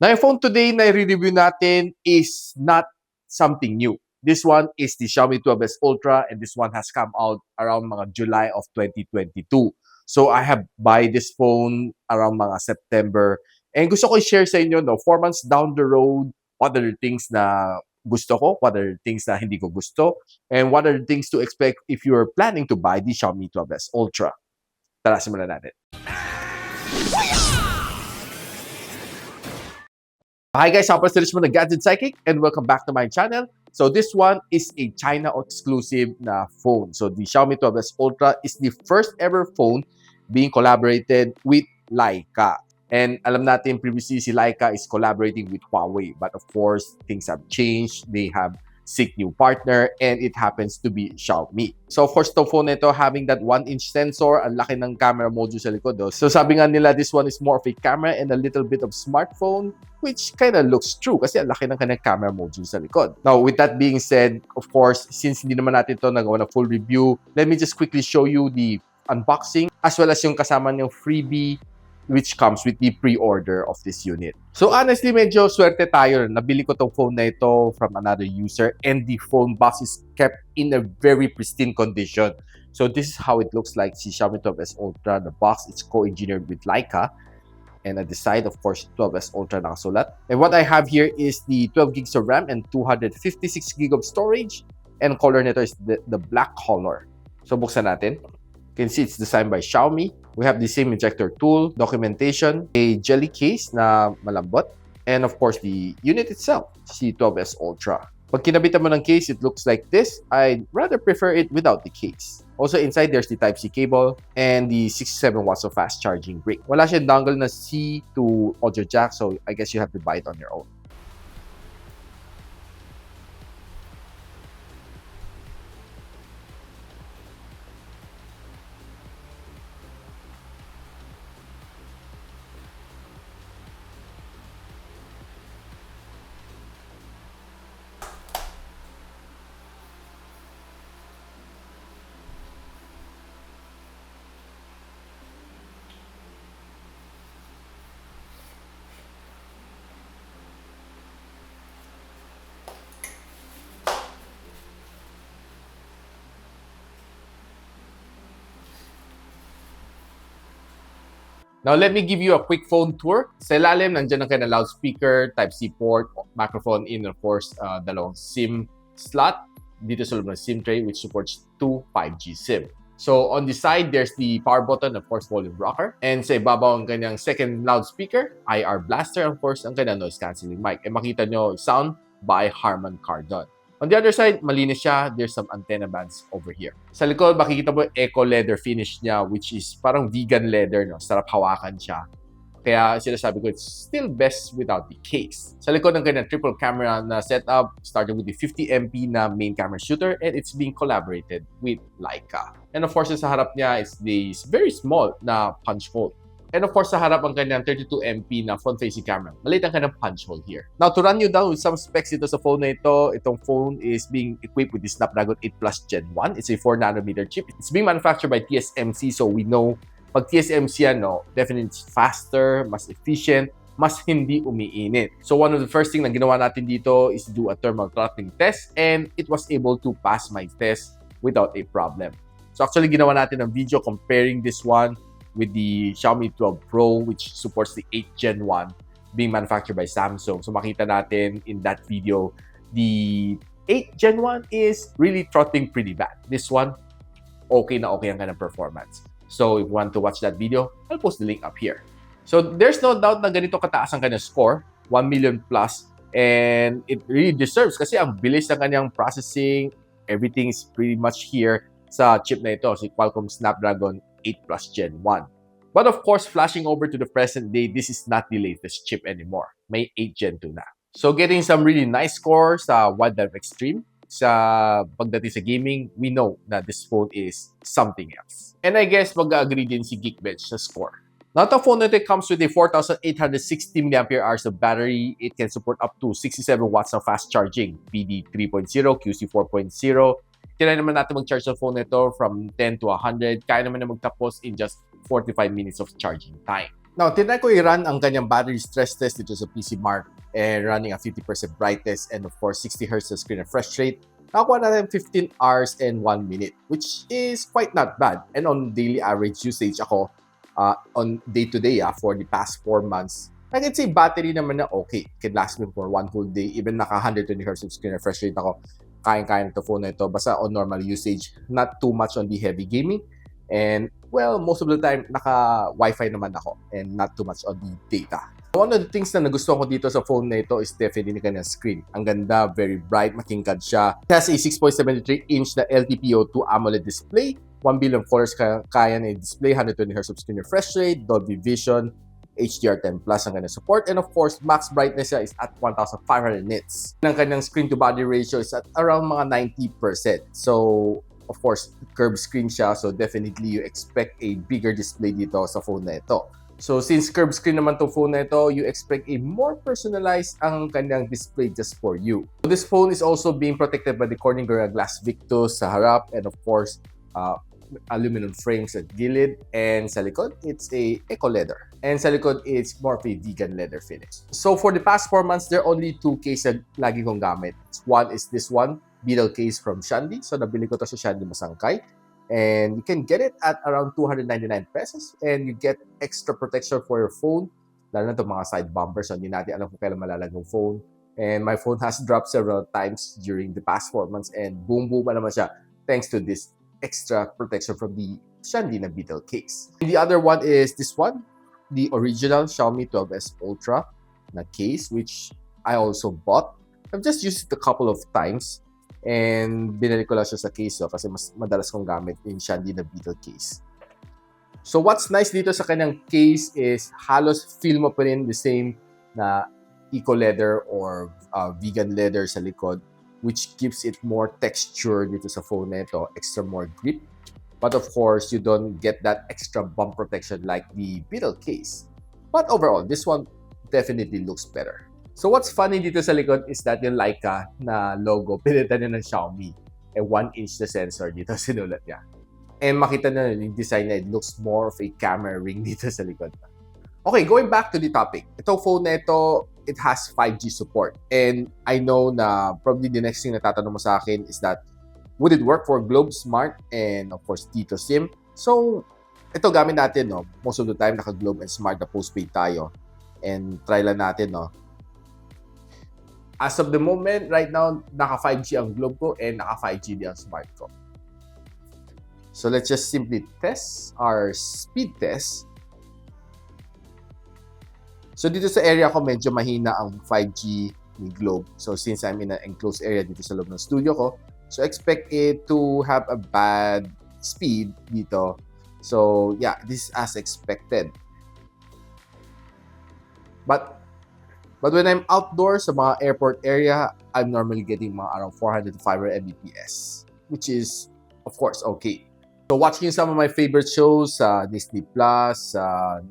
Now, yung phone today na i-review natin is not something new. This one is the Xiaomi 12S Ultra, and this one has come out around mga July of 2022. So I have buy this phone around mga September. And gusto ko i-share sa inyo, no, 4 months down the road, what are the things na gusto ko, what are the things na hindi ko gusto, and what are the things to expect if you're planning to buy the Xiaomi 12S Ultra. Tara, simulan natin. Hi guys, I'm the Gadget Sidekick, and welcome back to my channel. So this one is a China exclusive na phone. So the Xiaomi 12S Ultra is the first ever phone being collaborated with Leica. And alam natin previously si Leica is collaborating with Huawei, but of course things have changed. They have seek new partner, and it happens to be Xiaomi. So of course, the phone nito having that 1-inch sensor, ang laki ng camera module sa likod. So sabi nga nila, this one is more of a camera and a little bit of smartphone, which kind of looks true kasi ang laki ng kanyang camera module sa likod. Now, with that being said, of course, since hindi naman natin ito nagawa na full review, let me just quickly show you the unboxing as well as yung kasama niyong freebie which comes with the pre-order of this unit. So honestly, medyo swerte tayo. Nabili ko tong phone na ito from another user, and the phone box is kept in a very pristine condition. So this is how it looks like, si Xiaomi 12S Ultra. The box is co-engineered with Leica. And at the side, of course, 12S Ultra nakasulat. And what I have here is the 12 gigs of RAM and 256 gig of storage. And color nito is the black color. So buksan natin. You can see it's designed by Xiaomi. We have the same ejector tool, documentation, a jelly case na malambot, and of course the unit itself, C12S Ultra. Pag kinabitan mo ng case, it looks like this. I'd rather prefer it without the case. Also inside, there's the Type-C cable and the 67 watts of fast charging brick. Wala siyang dongle na C to audio jack, so I guess you have to buy it on your own. Now, let me give you a quick phone tour. Sa ilalim, nandiyan ang kanyang loudspeaker, Type-C port, microphone in, of course, dalawang SIM slot. Dito sa loob ng SIM tray, which supports 2 5G SIM. So, on the side, there's the power button, of course, volume rocker. And sa ibabaw, ang kanyang second loudspeaker, IR blaster, of course, ang kanyang noise cancelling mic. E makita nyo, sound by Harman Kardon. On the other side, malinis siya. There's some antenna bands over here. Sa likod, makikita mo eco leather finish niya, which is parang vegan leather, no? Sarap hawakan siya. Kaya sinasabi ko, it's still best without the case. Sa likod ng kanyang triple camera na setup, starting with the 50MP na main camera shooter, and it's being collaborated with Leica. And of course, sa harap niya is this very small na punch hole. And of course, sa harap ang kanyang 32MP na front-facing camera. Maliit ang kanyang punch hole here. Now, to run you down with some specs ito sa phone na ito, itong phone is being equipped with the Snapdragon 8 Plus Gen 1. It's a 4nm chip. It's being manufactured by TSMC, so we know pag TSMC, definitely it's faster, mas efficient, mas hindi umiinit. So one of the first thing na ginawa natin dito is to do a thermal throttling test, and it was able to pass my test without a problem. So actually, ginawa natin ang video comparing this one with the Xiaomi 12 Pro, which supports the 8 Gen 1 being manufactured by Samsung. So makita natin in that video, the 8 Gen 1 is really throttling pretty bad. This one, okay na okay ang kanyang performance. So if you want to watch that video, I'll post the link up here. So there's no doubt na ganito kataas ang kanyang score, 1 million plus, and it really deserves kasi ang bilis ng kanyang processing, everything is pretty much here sa chip na ito, si Qualcomm Snapdragon 8 Plus Gen 1. But of course, flashing over to the present day, this is not the latest chip anymore. May 8 Gen 2 na. So getting some really nice scores sa Wildlife Extreme. Sa pagdating sa gaming, we know na this phone is something else. And I guess mag-agree din si Geekbench sa score. Now, the phone natin comes with a 4,860 mAh of battery. It can support up to 67 watts of fast charging, PD 3.0, QC 4.0. Kaya naman natin mag-charge ng phone nito from 10 to 100. Kaya naman na magtapos in just 45 minutes of charging time. Now, tinry ko i-run ang kanyang battery stress test dito sa PC Mark and running a 50% brightness and of course 60 Hz screen refresh rate. Nakakuha natin 15 hours and 1 minute, which is quite not bad. And on daily average usage ako, on day-to-day for the past 4 months, I can say battery naman na okay. Can last me for one whole day. Even naka 120 Hz screen refresh rate ako, kaya-kaya na ito phone na ito. Basta on normal usage, not too much on the heavy gaming. And well, most of the time, naka-Wi-Fi naman ako and not too much on the data. One of the things na nagustuhan ko dito sa phone na ito is definitely kanyang screen. Ang ganda, very bright, makingkad siya. It has a 6.73-inch na LTPO2 AMOLED display. 1 billion colors kaya na display, 120 Hz screen refresh rate, Dolby Vision, HDR10 Plus ang kanyang support. And of course, max brightness niya is at 1,500 nits. Ang kanyang screen-to-body ratio is at around mga 90%. So, of course, curved screen siya. So, definitely you expect a bigger display dito sa phone na ito. So, since curved screen naman itong phone na ito, you expect a more personalized ang kanyang display just for you. So, this phone is also being protected by the Corning Gorilla Glass Victus sa harap and of course, aluminum frames at gilid. And sa likod, it's a eco leather. And sa likod, it's more of a vegan leather finish. So, for the past 4 months, there are only 2 cases na lagi kong gamit. One is this one, Beetle case from Shandy. So, nabili ko to sa Shandy Masangkay. And you can get it at around 299 pesos. And you get extra protection for your phone. Lalo na itong mga side bumpers. So, hindi natin alam kung kailan malalag yung phone. And my phone has dropped several times during the past 4 months. And boom, boom pa naman siya. Thanks to this extra protection from the Shandy na Beetle case. And the other one is this one. The original Xiaomi 12S Ultra na case. Which I also bought. I've just used it a couple of times. And binalik ko lang siya sa case kasi mas madalas kong gamit yung Shandy na Beetle case. So what's nice dito sa kanyang case is halos feel mo pa rin the same na eco leather or vegan leather sa likod, which gives it more texture dito sa phone na ito, extra more grip. But of course, you don't get that extra bump protection like the Beetle case. But overall, this one definitely looks better. So what's funny dito sa likod is that yung Leica na logo, pinilitan niya ng Xiaomi. 1-inch na sensor dito sinulat niya. And makita na yung design niya, it looks more of a camera ring dito sa likod. Okay, going back to the topic. Itong phone na ito, it has 5G support. And I know na probably the next thing na tatanong mo sa akin is that, would it work for Globe Smart and of course Tito SIM? So, ito gamit natin, no? Most of the time, naka-Globe and Smart na postpaid tayo. And try lang natin, no? As of the moment, right now, naka 5G ang Globe ko and naka 5G din ang Smart ko. So let's just simply test our speed test. So dito sa area ko, medyo mahina ang 5G ni Globe. So since I'm in an enclosed area dito sa loob ng studio ko, so expect it to have a bad speed dito. So yeah, this is as expected. But when I'm outdoors sa mga airport area, I'm normally getting mga around 400 to 500 Mbps, which is, of course, okay. So watching some of my favorite shows sa Disney Plus,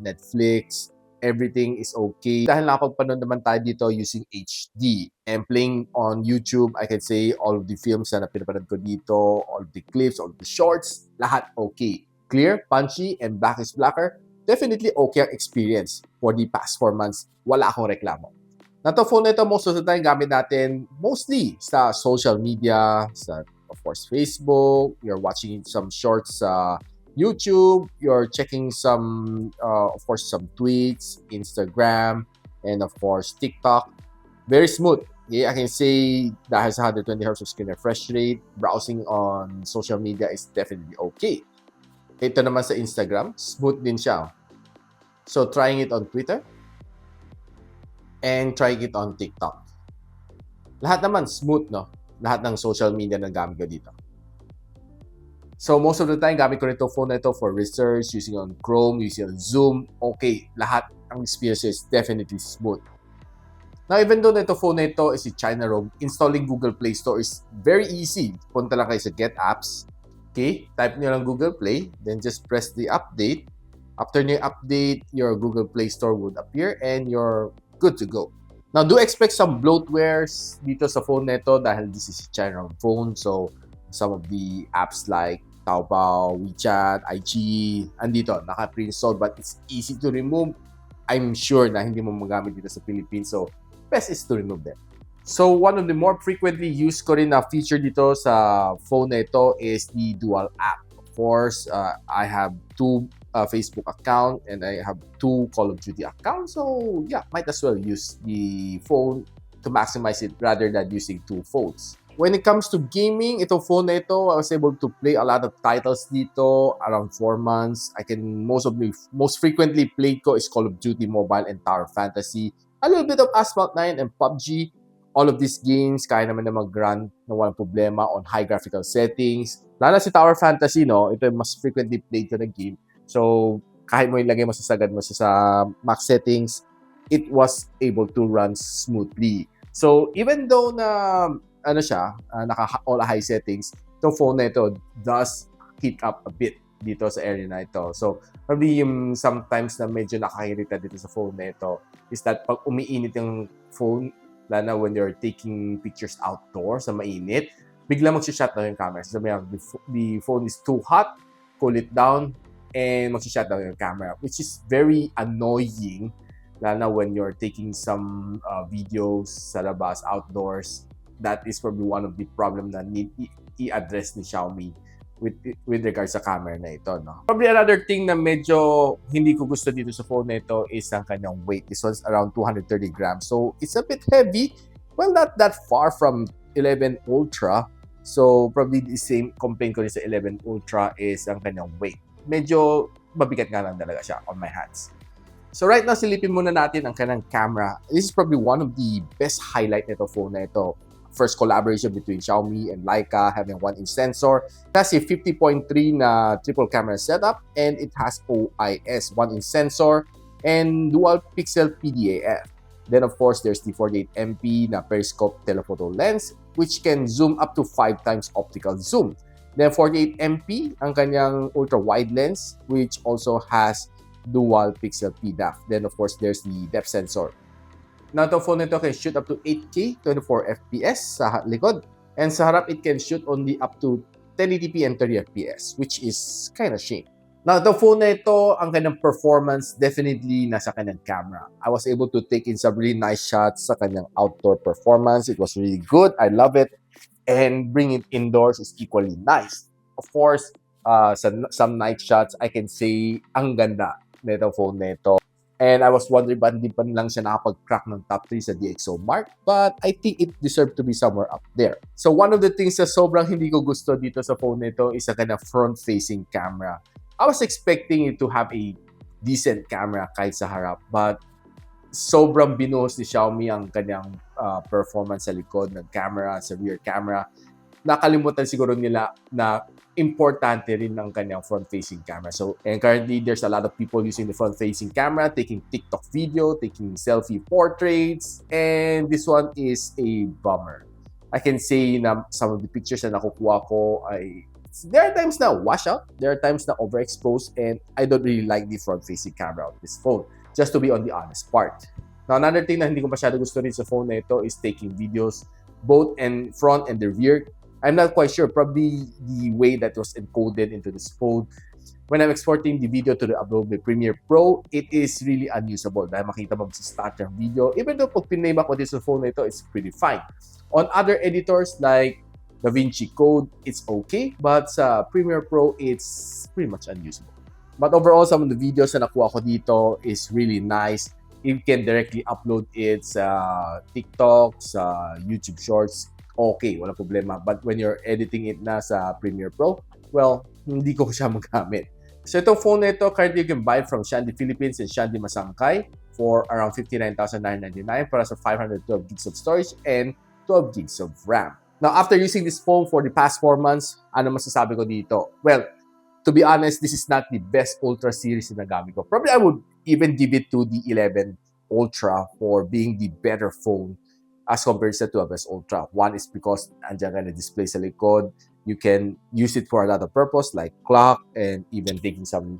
Netflix, everything is okay. Dahil nakapagpanood naman tayo dito using HD. And playing on YouTube, I can say all of the films na pinapanood ko dito, all of the clips, all of the shorts, lahat okay. Clear, punchy, and black is blacker. Definitely okay ang experience for the past 4 months. Wala akong reklamo. Na to phone na ito, most of the time, gamit natin mostly sa social media, sa, of course, Facebook. You're watching some shorts sa YouTube. You're checking some, of course, some tweets, Instagram, and of course, TikTok. Very smooth. Yeah, I can say dahil sa 120 Hz screen refresh rate, browsing on social media is definitely okay. Ito naman sa Instagram, smooth din siya. So, trying it on Twitter, and trying it on TikTok. Lahat naman smooth, no? Lahat ng social media na gamit ko dito. So, most of the time, gamit ko nito phone na ito for research, using on Chrome, using on Zoom. Okay, lahat ang experience is definitely smooth. Now, even though ito phone na ito is a China ROM, installing Google Play Store is very easy. Punta lang kayo sa Get Apps. Okay, type nyo lang Google Play, then just press the update. After nyo update, your Google Play Store would appear and you're good to go. Now, do expect some bloatwares dito sa phone nito dahil this is a China phone. So, some of the apps like Taobao, WeChat, IG, andito, naka-pre-installed but it's easy to remove. I'm sure na hindi mo magamit dito sa Philippines. So, best is to remove them. So, one of the more frequently used ko rin na feature dito sa phone na ito is the dual app. Of course, I have two Facebook account and I have two Call of Duty accounts. So, yeah, might as well use the phone to maximize it rather than using two phones. When it comes to gaming, itong phone na ito, I was able to play a lot of titles dito around 4 months. I can most frequently played ko is Call of Duty Mobile and Tower Fantasy. A little bit of Asphalt 9 and PUBG. All of these games, kaya naman na mag-run na walang problema on high graphical settings. Lalo si Tower Fantasy, no? Ito yung mas frequently played ko na game. So, kahit mo ilagay mo sa sagad mo sa max settings, it was able to run smoothly. So, even though na naka all high settings, itong phone na ito does heat up a bit dito sa area na ito. So, probably yung sometimes na medyo nakakirita dito sa phone na ito is that pag umiinit yung phone, lalo na when you're taking pictures outdoors sa mainit, bigla mag-shutdown yung camera. So, the phone is too hot, cool it down, and mag-shutdown yung camera, which is very annoying, lalo na when you're taking some videos sa labas, outdoors. That is probably one of the problem na need i-address ni Xiaomi with regards sa camera na ito, no? Probably another thing na medyo hindi ko gusto dito sa phone na ito is ang kanyang weight. This one's around 230 grams. So, it's a bit heavy. Well, not that far from 11 Ultra. So, probably the same complaint ko rin sa 11 Ultra is ang kanyang weight. Medyo mabigat nga lang talaga siya on my hands. So, right now, silipin muna natin ang kanyang camera. This is probably one of the best highlight nito phone na ito. First collaboration between Xiaomi and Leica, having 1-inch sensor. It has a 50.3 na triple camera setup, and it has OIS 1-inch sensor and dual pixel PDAF. Then of course, there's the 48MP na periscope telephoto lens, which can zoom up to 5 times optical zoom. Then 48MP ang kanyang ultra wide lens, which also has dual pixel PDAF. Then of course, there's the depth sensor. Now, itong phone nito can shoot up to 8K, 24 FPS sa likod. And sa harap, it can shoot only up to 1080p and 30 FPS, which is kind of shame. Now, itong phone na ito, ang kanyang performance definitely nasa kanyang camera. I was able to take in some really nice shots sa kanyang outdoor performance. It was really good. I love it. And bringing it indoors is equally nice. Of course, some night shots, I can say, ang ganda na itong phone na ito. And I was wondering ba't hindi pa lang siya nakapag-crack ng top 3 sa DxO Mark, but I think it deserved to be somewhere up there. So one of the things na sobrang hindi ko gusto dito sa phone nito is ang kanyang front-facing camera. I was expecting it to have a decent camera kahit sa harap, but sobrang binuhos ni Xiaomi ang kanyang performance sa likod ng camera, sa rear camera. Nakalimutan siguro nila na importante rin ng kanyang front-facing camera. So, and currently, there's a lot of people using the front-facing camera, taking TikTok video, taking selfie portraits, and this one is a bummer. I can say na some of the pictures na nakukuha ko ay there are times na wash out, there are times na overexposed, and I don't really like the front-facing camera of this phone, just to be on the honest part. Now, another thing na hindi ko masyado gusto rin sa phone na ito is taking videos both in front and the rear. I'm not quite sure, probably the way that was encoded into this phone. When I'm exporting the video to the Adobe Premiere Pro, it is really unusable dahil makita mo sa start yung video. Even though pag pinlayback ko dito sa phone na ito, it's pretty fine. On other editors like DaVinci Code, it's okay, but sa Premiere Pro, it's pretty much unusable. But overall, some of the videos na nakuha ko dito is really nice. You can directly upload it sa TikTok, sa YouTube Shorts. Okay, wala problema. But when you're editing it na sa Premiere Pro, well, hindi ko siya magamit. So itong phone na ito, currently you can buy it from Shandy Philippines and Shandy Masangkay for around 59,999 para sa 512 gigs of storage and 12 gigs of RAM. Now, after using this phone for the past 4 months, ano masasabi ko dito? Well, to be honest, this is not the best Ultra series na nagamit ko. Probably I would even give it to the 11 Ultra for being the better phone as compared sa 12S Ultra. One is because andyan ka na display sa likod. You can use it for a lot of purpose like clock and even taking some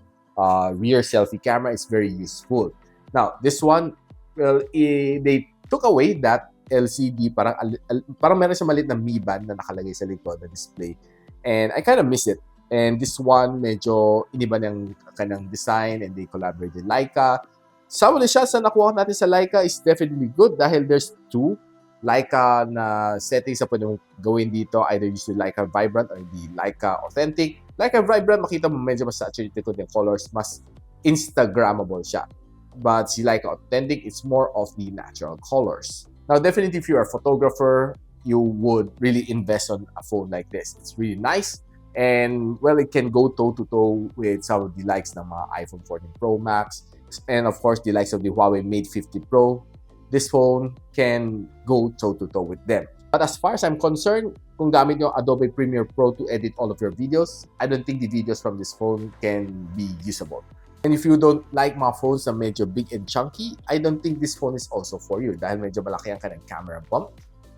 rear selfie camera. It's very useful. Now, this one, well, they took away that LCD. Parang meron siya maliit na Mi Band na nakalagay sa likod na display. And I kind of miss it. And this one, medyo iniba ng kanang design and they collaborated with Leica. Some of the shots na nakuha natin sa Leica is definitely good dahil there's two Leica na settings na pwede mong gawin dito. Either use the Leica Vibrant or the Leica Authentic. Leica Vibrant, makita mo medyo mas saturated ko yung colors, mas Instagrammable siya. But si Leica Authentic, it's more of the natural colors. Now, definitely if you're a photographer, you would really invest on a phone like this. It's really nice. And, well, it can go toe-to-toe with some of the likes ng mga iPhone 14 Pro Max. And, of course, the likes of the Huawei Mate 50 Pro. This phone can go toe-to-toe with them. But as far as I'm concerned, kung gamit nyo Adobe Premiere Pro to edit all of your videos, I don't think the videos from this phone can be usable. And if you don't like mga phones na medyo big and chunky, I don't think this phone is also for you dahil medyo malaki ang kanyang camera bump.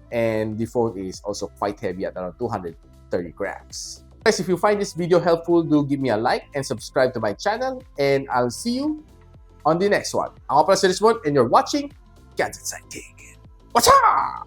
And the phone is also quite heavy at around 230 grams. Guys, if you find this video helpful, do give me a like and subscribe to my channel. And I'll see you on the next one. Ako pala si Richmond and you're watching Gadget Sidekick. What's up?